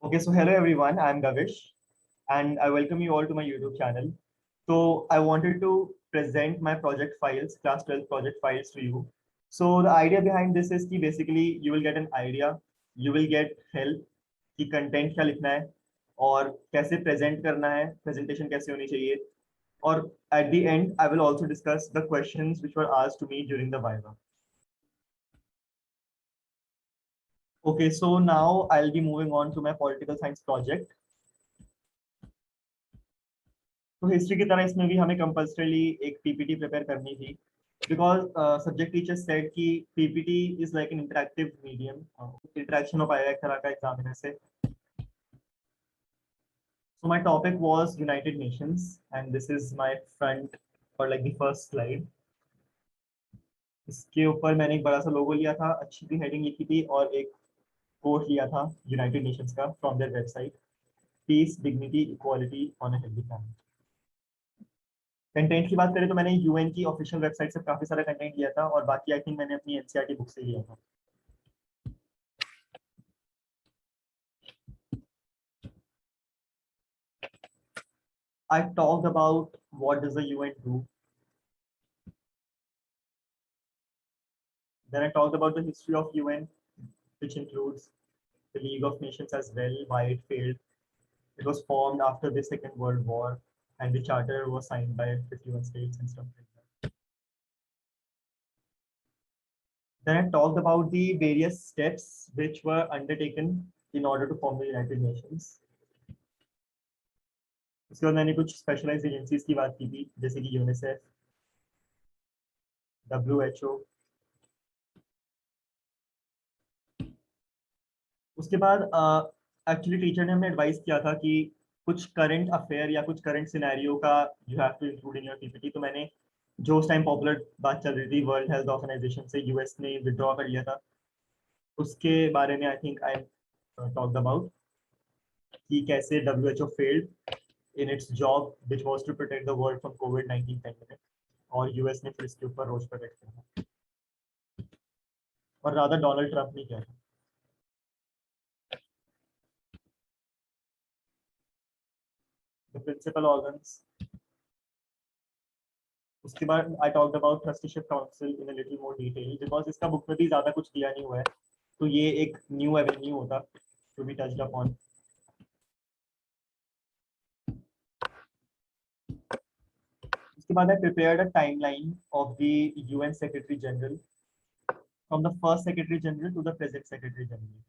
Okay, so hello everyone, I'm Gavish and I welcome you all to my YouTube channel. So I wanted to present my project files, class 12 project files to you. So the idea behind this is कि basically you will get an idea, you will get help कि content क्या लिखना है और कैसे present करना है, presentation कैसे होनी चाहिए और at the end I will also discuss the questions which were asked to me during the Viva. Okay, so now I'll be moving on to my political science project. तो history की तरह इसमें भी हमें कंपल्सरीली एक PPT prepare करनी थी because subject teacher said कि PPT is like an interactive medium interaction हो पाएगा एक तरह का एग्जामिनर से. So my topic was United Nations and this is my front or like the first slide. इसके ऊपर मैंने एक बड़ा सा लोगो लिया था, अच्छी सी हेडिंग लिखी थी और एक कोट लिया था यूनाइटेड नेशंस का from their website, peace dignity equality on a healthy planet. Content की बात करें तो मैंने यूएन की ऑफिशियल वेबसाइट से काफी सारा कंटेंट लिया था और बाकी आई थिंक मैंने अपनी एनसीईआरटी बुक से लिया था. I talked about what does the UN do. Then I talked about the history of UN, which includes the League of Nations as well, why it failed. It was formed after the Second World War, and the charter was signed by 51 states and stuff like that. Then I talked about the various steps which were undertaken in order to form the United Nations. उसके बाद मैंने कुछ specialised agencies की बात की थी जैसे कि यूनिसेफ, WHO. उसके बाद एक्चुअली टीचर ने हमें एडवाइस किया था कि कुछ करंट अफेयर या कुछ करंट सिनेरियो का you have to include in your PPT. तो मैंने जो उस टाइम पॉपुलर बात चल रही थी वर्ल्ड हेल्थ ऑर्गेनाइजेशन से यूएस ने विड्रॉ कर लिया था, उसके बारे में I think I talked about कि कैसे WHO failed in its job which was to protect the world from कोविड-19 पेंडेमिक और यूएस ने फिर इसके ऊपर रोज प्रोटेक्ट किया और रादर डोनाल्ड ट्रंप ने किया था. The principal organs. उसके बाद I talked about trusteeship council in a little more detail because इसका बुक में भी ज्यादा कुछ दिया नहीं हुआ है, तो ये एक न्यू एवेन्यू होता टू बी टच्ड अपॉन. उसके बाद I prepared a timeline of the UN secretary general from the first secretary general to the present secretary general.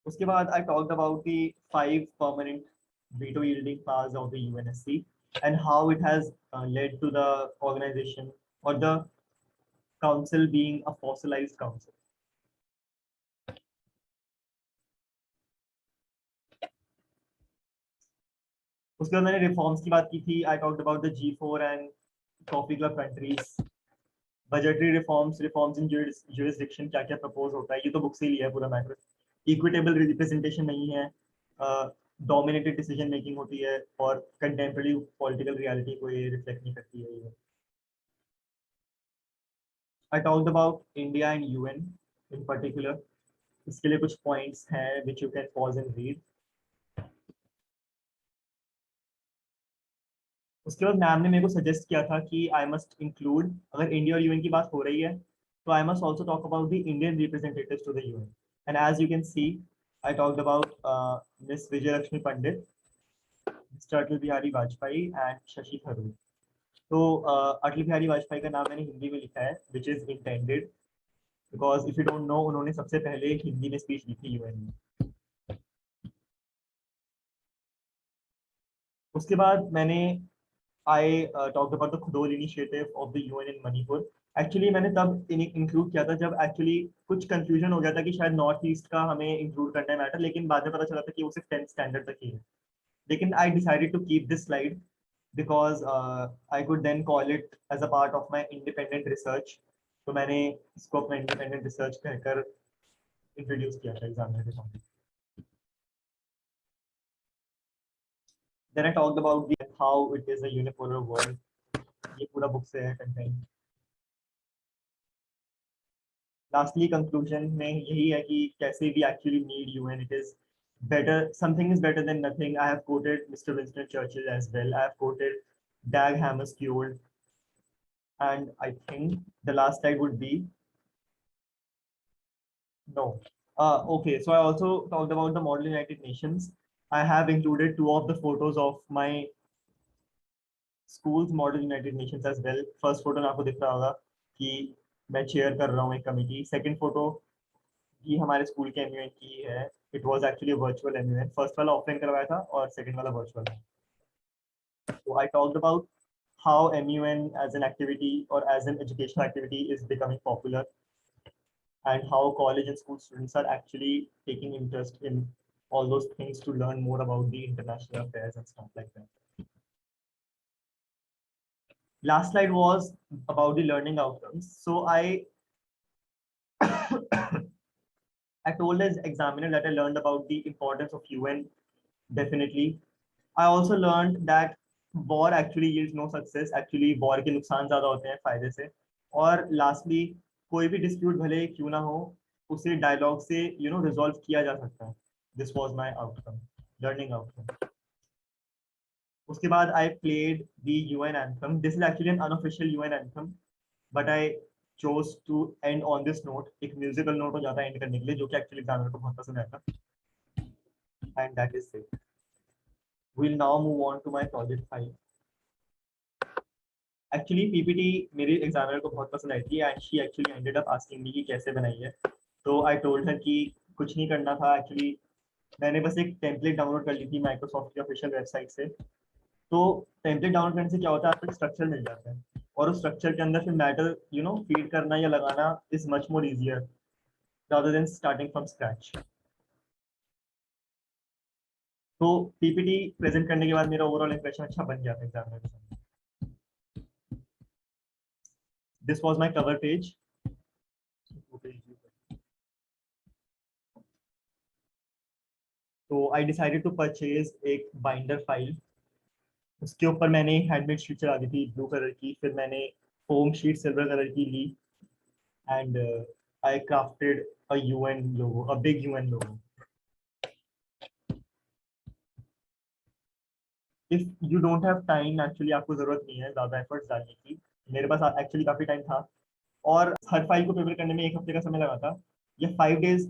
उसके बाद I talked about the 5 permanent veto yielding powers of the UNSC and how it has led to the organization or the council being a fossilized council. उसके बाद मैंने reforms की बात की थी. आई talked about the G4 and coffee club countries, budgetary reforms, reforms in jurisdiction, क्या क्या propose होता है, ये तो बुक से ही लिया है पूरा मैटर. इक्विटेबल रिप्रेजेंटेशन नहीं है, डोमिनेटेड डिसीजन मेकिंग होती है और कंटेम्प्रेरी पॉलिटिकल रियलिटी को ये रिफ्लेक्ट नहीं करती है ये. आई talked about India and UN in particular. इसके लिए कुछ पॉइंट्स हैं which you can pause and read. उसके बाद मैम ने मेरे को सजेस्ट किया था कि आई मस्ट इंक्लूड, अगर इंडिया और यूएन की बात हो रही है तो I must also talk about the Indian representatives to the UN. And as you can see I talked about miss Vijay Lakshmi Pandit, mister Atal Bihari Vajpayee and Shashi Tharoor. तो अटल बिहारी वाजपेयी का नाम मैंने हिंदी में लिखा है which is intended because if you don't know उन्होंने सबसे पहले हिंदी में स्पीच दी थी यूएन में. उसके बाद मैंने I talked about the Khudol initiative of the UN in Manipur. Actually मैंने तब इंक्लूड किया था जब एक्चुअली कुछ कंफ्यूजन हो गया था कि शायद नॉर्थ ईस्ट का हमें इंक्लूड करना है मैटर, लेकिन बाद में पता चला था कि वो सिर्फ 10th स्टैंडर्ड तक ही है. लेकिन I decided to keep this slide because I could then call it as a part of my independent research. तो मैंने इसको अपना इंडिपेंडेंट रिसर्च कहकर इंट्रोड्यूस किया था एग्जामिनर के सामने. Then I talked about how it is a unipolar world. ये पूरा बुक से है कंटेंट. Lastly, conclusion में यही है कि कैसे we actually need UN. It is better. Something is better than nothing. I have quoted Mr. Winston Churchill as well. I have quoted Dag Hammarskjöld, and I think the last slide would be no. Okay, so I also talked about the Model United Nations. I have included two of the photos of my school's Model United Nations as well. First photo में आपको दिख रहा होगा कि मैं chair कर रहा हूँ एक कमिटी. Second photo ये हमारे स्कूल के MUN की है. It was actually a virtual MUN. First वाला ऑफलाइन करवाया था और second वाला virtual. So I talked about how MUN as an activity or as an educational activity is becoming popular, and how college and school students are actually taking interest in all those things to learn more about the international affairs and stuff like that. Last slide was about the learning outcomes. So I told as examiner that I learned about the importance of UN. Definitely. I also learned that war actually yields no success. Actually, war के नुकसान ज़्यादा होते हैं फायदे से. और lastly, कोई भी dispute भले क्यों ना हो, उसे dialogue से resolve किया जा सकता है. This was my outcome, learning outcome. उसके बाद I played the UN anthem. This is actually an unofficial UN anthem, but I chose to end on this note. एक musical note हो जाता है end करने के लिए, जो कि actually examiner को बहुत पसंद आया था. And that is it. We'll now move on to my project file. Actually PPT मेरे एग्जामिनर को बहुत पसंद आई थी and she actually ended up asking me कि कैसे बनाई है. तो I told her कि कुछ नहीं करना था. Actually मैंने बस एक टेम्पलेट डाउनलोड कर ली थी माइक्रोसॉफ्ट की ऑफिशियल वेबसाइट से. तो टेम्पलेट डाउनलोड करने से क्या होता है, आपको स्ट्रक्चर मिल जाता है और उस स्ट्रक्चर के अंदर फिर मैटर फीड करना या लगाना is much more easier rather than starting from scratch. तो पीपीटी प्रेजेंट करने के बाद मेरा ओवरऑल इंप्रेशन अच्छा बन गया था एग्जामिनर के सामने. This was my cover page. तो आई डिसाइडेड टू परचेज एक बाइंडर फाइल. उसके ऊपर मैंने हैंडमेड शीट चला दी थी ब्लू कलर की. फिर मैंने फोम शीट सिल्वर कलर की ली and I crafted a UN logo, a big UN logo. If you don't have time, actually आपको जरूरत नहीं है ज़्यादा एफर्ट्स डालने की. मेरे पास एक्चुअली काफ़ी टाइम था और हर फाइल को प्रिपेयर करने में एक हफ्ते का समय लगा था. ये 5 days,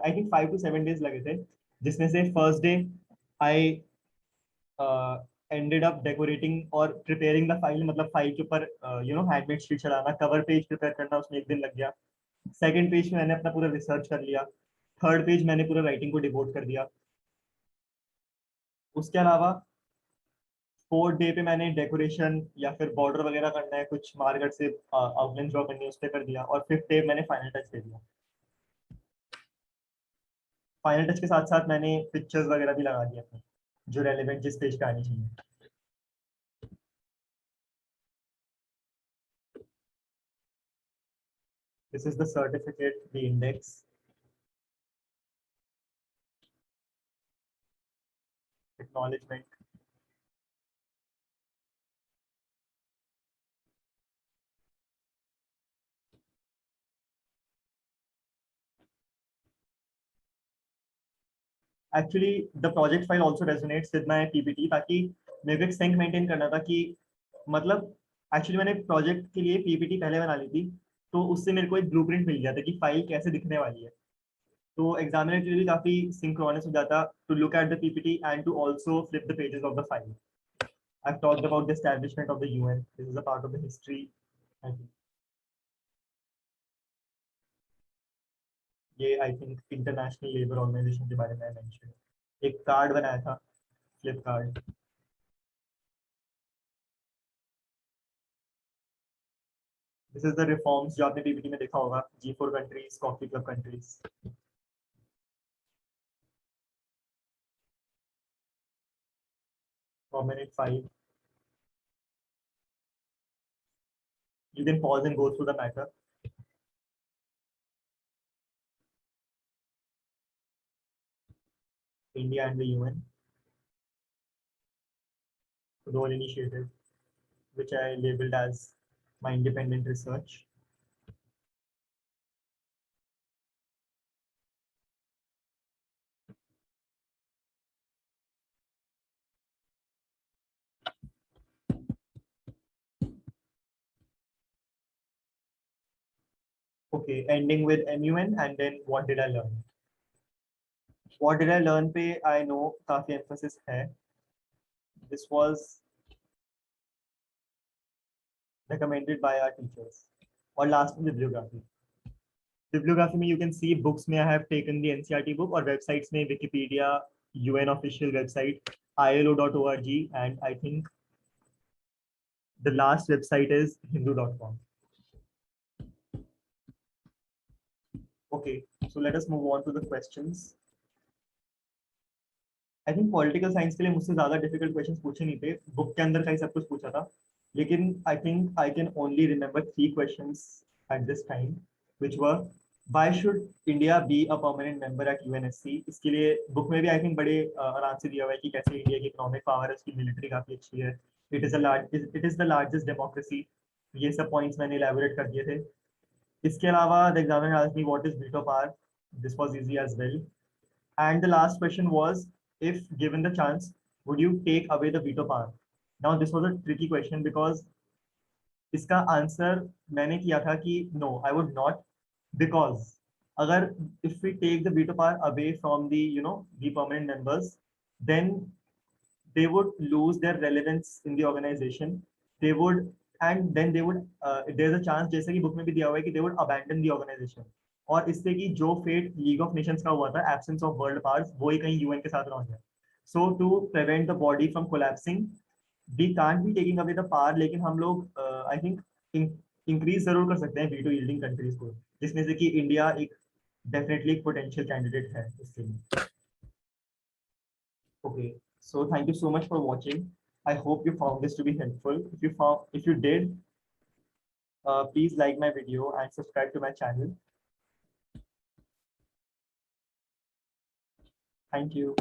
I think 5 to 7 days लगे थे, जिसमें से first day I ended up decorating और preparing the file. मतलब फाइल के ऊपर हैंडमेड शीट चलाना, कवर पेज प्रिपेयर करना, उसमें एक दिन लग गया. सेकंड पेज में मैंने अपना पूरा रिसर्च कर लिया. थर्ड पेज मैंने पूरा राइटिंग को डिवोट कर दिया. उसके अलावा फोर्थ डे पे मैंने डेकोरेशन या फिर बॉर्डर वगैरह करना है, कुछ मार्कर से आउटलाइन ड्रॉ करनी है, उस पर कर दिया. और फिफ्थ डे मैंने फाइनल टच दे दिया. फाइनल टच के साथ साथ मैंने पिक्चर्स वगैरह भी लगा दिए अपने, जो रेलिवेंट जिस पेज पे आनी चाहिए. This is the certificate, the index, acknowledgement. Actually the project file also resonates with my PPT, ताकि मेरे को एक सिंक मेंटेन करना था कि मतलब एक्चुअली मैंने प्रोजेक्ट के लिए पीपीटी पहले बना ली थी, तो उससे मेरे को एक ब्लूप्रिंट मिल गया था कि फाइल कैसे दिखने वाली है. तो एग्जामिनर के लिए भी काफी सिंक्रोनस हो जाता to look at the PPT and to also flip the pages of the file. I've talked about the establishment of the UN. This is a part of the history. I think. ये I think International Labour Organization के बारे में mention. एक card बनाया था, flip card. This is the reforms जो आपने PPT में देखा होगा. G4 countries, coffee club countries. Prominent 5. You can pause and go through the matter. India and the UN. Role initiative, which I labeled as my independent research. Okay, ending with MUN and then what did I learn? What did I learn पे I know काफी emphasis है. This was recommended by our teachers. और last में bibliography. Bibliography में you can see books में I have taken the NCERT book और websites में Wikipedia, UN official website, ILO.org and I think the last website is hindu.com. Okay, so let us move on to the questions. I think political science के लिए मुझसे ज्यादा difficult questions पूछे नहीं थे, book के अंदर का ही सब कुछ पूछा था, लेकिन आई think I can only remember 3 questions at this time which were why should India be a permanent member eight UNSC. इसके लिए बुक में भी आई थिंक बड़े आराम से दिया हुआ है कि कैसे इंडिया की इकोनॉमिक पावर है, उसकी मिलिट्री काफी अच्छी है, it is the largest democracy. ये सब पॉइंट्स मैंने इलैबोरेट कर दिए थे. इसके अलावा the examiner asked me what is veto power. This was easy as well. And the last question was, if given the chance, would you take away the veto power? Now, this was a tricky question because इसका answer मैंने किया था कि no, I would not, because अगर if we take the veto power away from the the permanent members, then they would lose their relevance in the organization. They would, and then they would there's a chance, जैसे कि book में भी दिया हुआ है कि they would abandon the organization. और इससे कि जो फेट लीग ऑफ नेशंस का हुआ था, एब्सेंस ऑफ वर्ल्ड पावर्स, वो ही कहीं यूएन के साथ रह जाए. So to prevent the body from collapsing, we can't be taking away the power, लेकिन हम लोग आई थिंक इंक्रीज जरूर कर सकते हैं वीटो यील्डिंग कंट्रीज को, जिसमें से कि इंडिया एक डेफिनेटली एक पोटेंशियल कैंडिडेट है इसके लिए. Okay, so thank you so much for watching. I hope you found this to be helpful. If you did, please like my video and subscribe to my channel. Thank you.